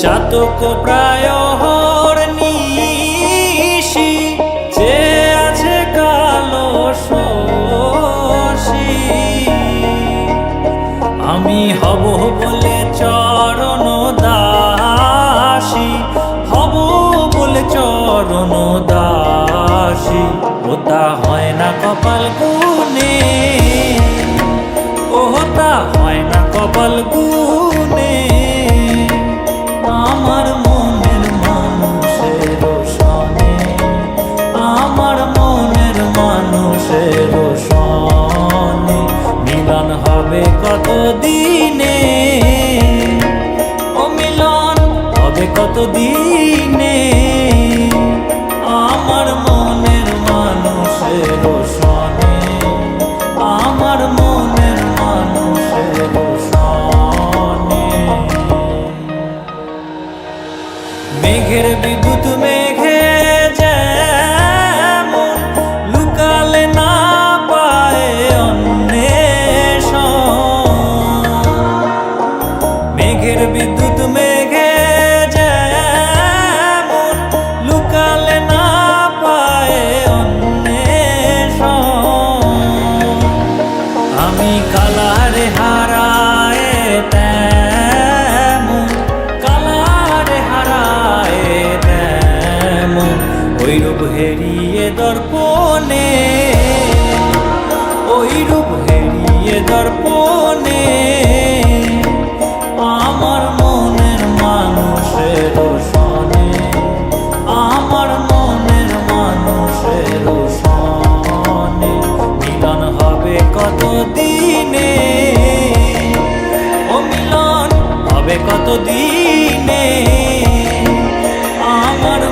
চাতক প্রায় নিশি যে আছে কালো শশী আমি হব বলে চরণ দাসী হব বলে চরণ দাসী ওটা হয় না কপাল গুনে ওটা হয় না কপাল গুনে আমার মনের মানুষের সনে আমার মনের মানুষের সনে মিলন হবে কত দিনে ও মিলন হবে কত দিনে আমার মনের মানুষের সনে আমার মনের মানুষের সনে মেঘের বিদ্যুৎ মেঘে যেমন লুকালে না পায় অন্বেষণ মেঘের বিদ্যুৎ মেঘে যেমন লুকালে না পায় অন্বেষণ আমি কালারে হারায় তেমন কালারে হারায় তেমন ওই রূপ হেরিয়ে দর্পণে ওই রূপ হেরিয়ে দর্পণে আমার মনের মানুষের সনে আমার মনের মানুষের সনে মিলন হবে কত দিনে ও মিলন হবে কত দিনে আমার